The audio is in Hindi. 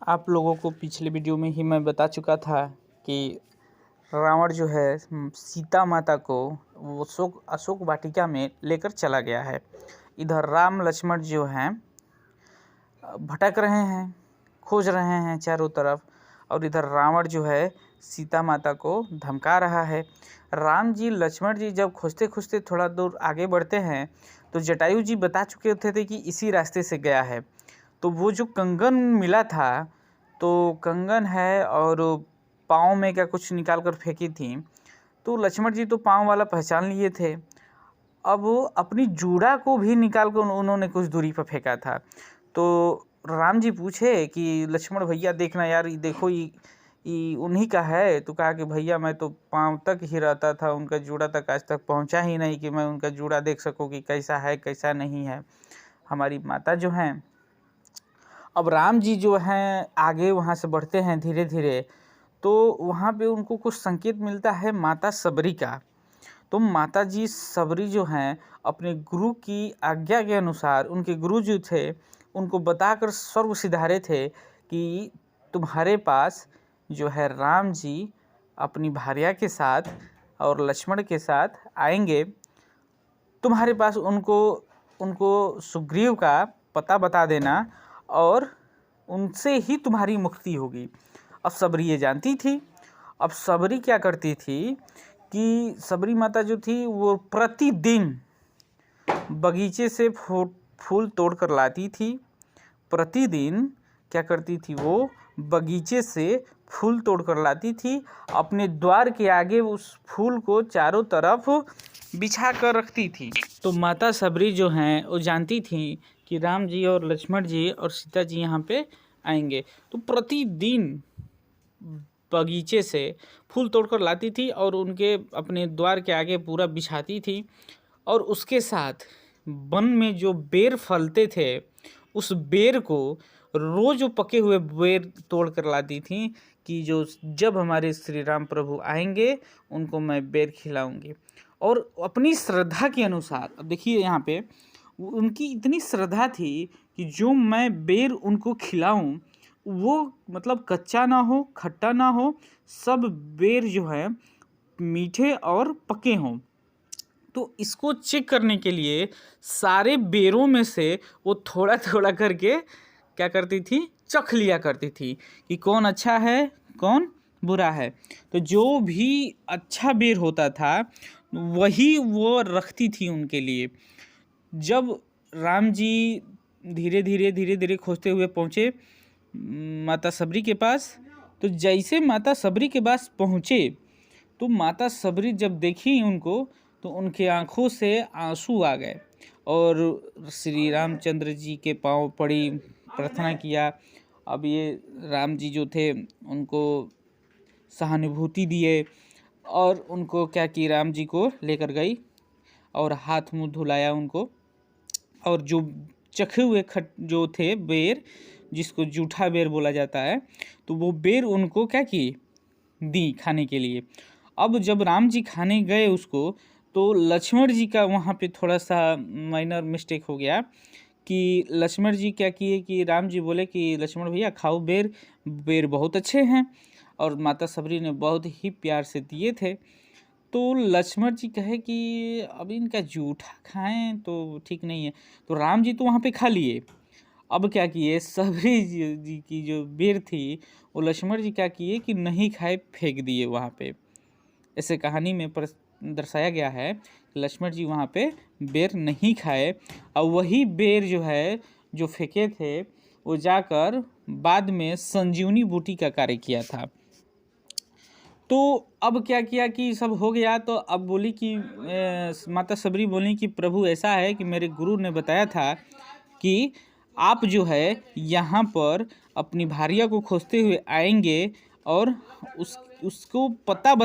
आप लोगों को पिछले वीडियो में ही मैं बता चुका था कि रावण जो है सीता माता को वो अशोक वाटिका में लेकर चला गया है। इधर राम लक्ष्मण जो हैं भटक रहे हैं, खोज रहे हैं चारों तरफ, और इधर रावण जो है सीता माता को धमका रहा है। राम जी लक्ष्मण जी जब खोजते खोजते थोड़ा दूर आगे बढ़ते हैं तो जटायु जी बता चुके थे कि इसी रास्ते से गया है। तो वो जो कंगन मिला था, तो कंगन है और पाँव में क्या कुछ निकाल कर फेंकी थी, तो लक्ष्मण जी तो पाँव वाला पहचान लिए थे। अब अपनी जूड़ा को भी निकाल कर उन्होंने कुछ दूरी पर फेंका था। तो राम जी पूछे कि लक्ष्मण भैया देखना यार, ये देखो ये उन्हीं का है। तो कहा कि भैया मैं तो पाँव तक ही रहता था, उनका जूड़ा तक आज तक पहुंचा ही नहीं कि मैं उनका जूड़ा देख सकूं कि कैसा है कैसा नहीं है। हमारी माता जो हैं, अब राम जी जो हैं आगे वहाँ से बढ़ते हैं धीरे धीरे, तो वहाँ पे उनको कुछ संकेत मिलता है माता सबरी का। तो माता जी सबरी जो हैं अपने गुरु की आज्ञा के अनुसार, उनके गुरु जो थे उनको बताकर स्वर्ग सिधारे थे कि तुम्हारे पास जो है राम जी अपनी भार्या के साथ और लक्ष्मण के साथ आएंगे, तुम्हारे पास उनको सुग्रीव का पता बता देना और उनसे ही तुम्हारी मुक्ति होगी। अब सबरी ये जानती थी। अब सबरी क्या करती थी कि सबरी माता जो थी वो प्रतिदिन बगीचे से फूल तोड़ कर लाती थी। प्रतिदिन क्या करती थी, वो बगीचे से फूल तोड़ कर लाती थी, अपने द्वार के आगे उस फूल को चारों तरफ बिछा कर रखती थी। तो माता सबरी जो हैं वो जानती थी कि राम जी और लक्ष्मण जी और सीता जी यहाँ पे आएंगे, तो प्रतिदिन बगीचे से फूल तोड़कर लाती थी और उनके अपने द्वार के आगे पूरा बिछाती थी। और उसके साथ वन में जो बेर फलते थे, उस बेर को रोज जो पके हुए बेर तोड़ कर लाती थी कि जो जब हमारे श्री राम प्रभु आएंगे उनको मैं बेर खिलाऊंगी। और अपनी श्रद्धा के अनुसार, अब देखिए यहाँ पे उनकी इतनी श्रद्धा थी कि जो मैं बेर उनको खिलाऊं वो मतलब कच्चा ना हो, खट्टा ना हो, सब बेर जो है मीठे और पके हों। तो इसको चेक करने के लिए सारे बेरों में से वो थोड़ा थोड़ा करके क्या करती थी, चख लिया करती थी कि कौन अच्छा है कौन बुरा है। तो जो भी अच्छा बेर होता था वही वो रखती थी उनके लिए। जब राम जी धीरे धीरे खोजते हुए पहुँचे माता सबरी के पास, तो जैसे माता सबरी के पास पहुँचे तो माता सबरी जब देखी उनको तो उनके आंखों से आंसू आ गए और श्री रामचंद्र जी के पांव पड़ी, प्रार्थना किया। अब ये राम जी जो थे उनको सहानुभूति दिए और उनको क्या कि राम जी को लेकर गई और हाथ मुंह धुलाया उनको, और जो चखे हुए जो थे बेर, जिसको जूठा बेर बोला जाता है, तो वो बेर उनको क्या की दी खाने के लिए। अब जब राम जी खाने गए उसको, तो लक्ष्मण जी का वहाँ पे थोड़ा सा माइनर मिस्टेक हो गया कि लक्ष्मण जी क्या किए कि राम जी बोले कि लक्ष्मण भैया खाओ बेर, बेर बहुत अच्छे हैं, और माता सबरी ने बहुत ही प्यार से दिए थे। तो लक्ष्मण जी कहे कि अब इनका जूठा खाएं तो ठीक नहीं है। तो राम जी तो वहाँ पे खा लिए। अब क्या किए, सबरी जी की जो बेर थी वो लक्ष्मण जी क्या किए कि नहीं खाए, फेंक दिए वहाँ पे। ऐसे कहानी में दर्शाया गया है कि लक्ष्मण जी वहाँ पे बेर नहीं खाए, और वही बेर जो है जो फेंके थे वो जाकर बाद में संजीवनी बूटी का कार्य किया था। तो अब क्या किया कि सब हो गया, तो अब बोली कि माता सबरी बोली कि प्रभु ऐसा है कि मेरे गुरु ने बताया था कि आप जो है यहाँ पर अपनी भार्या को खोजते हुए आएंगे और उसको पता बता